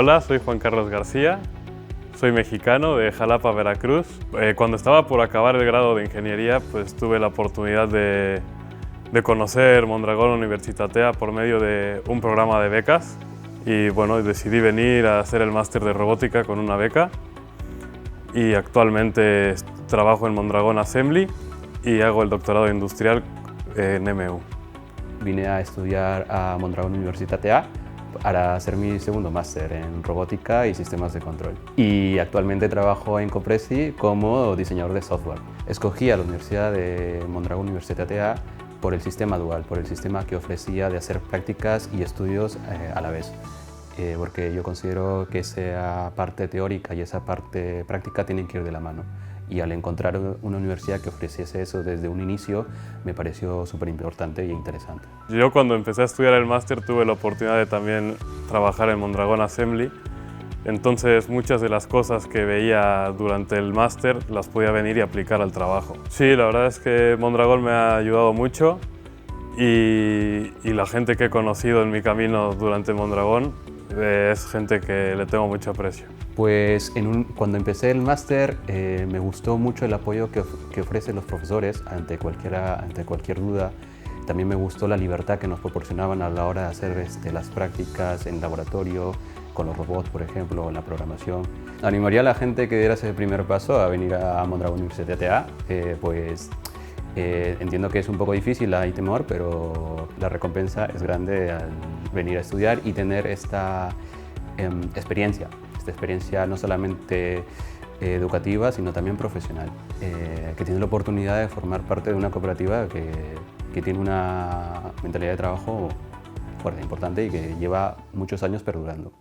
Hola, soy Juan Carlos García, soy mexicano de Jalapa, Veracruz. Cuando estaba por acabar el grado de ingeniería, pues tuve la oportunidad de conocer Mondragón Universitatea por medio de un programa de becas y bueno, decidí venir a hacer el máster de robótica con una beca y actualmente trabajo en Mondragón Assembly y hago el doctorado industrial en MU. Vine a estudiar a Mondragón Universitatea para hacer mi segundo máster en robótica y sistemas de control. Y actualmente trabajo en Copresi como diseñador de software. Escogí a la Universidad de Mondragón Universitatea por el sistema dual, por el sistema que ofrecía de hacer prácticas y estudios a la vez. Porque yo considero que esa parte teórica y esa parte práctica tienen que ir de la mano. Y al encontrar una universidad que ofreciese eso desde un inicio, me pareció súper importante e interesante. Yo cuando empecé a estudiar el máster tuve la oportunidad de también trabajar en Mondragón Assembly. Entonces muchas de las cosas que veía durante el máster las podía venir y aplicar al trabajo. Sí, la verdad es que Mondragón me ha ayudado mucho y la gente que he conocido en mi camino durante Mondragón es gente que le tengo mucho aprecio. Pues cuando empecé el máster me gustó mucho el apoyo que ofrecen los profesores ante cualquier duda. También me gustó la libertad que nos proporcionaban a la hora de hacer las prácticas en laboratorio, con los robots, por ejemplo, o en la programación. Animaría a la gente que diera ese primer paso a venir a Mondragón Universitatea. Entiendo que es un poco difícil, hay temor, pero la recompensa es grande al venir a estudiar y tener esta experiencia no solamente educativa, sino también profesional, que tiene la oportunidad de formar parte de una cooperativa que tiene una mentalidad de trabajo fuerte, importante y que lleva muchos años perdurando.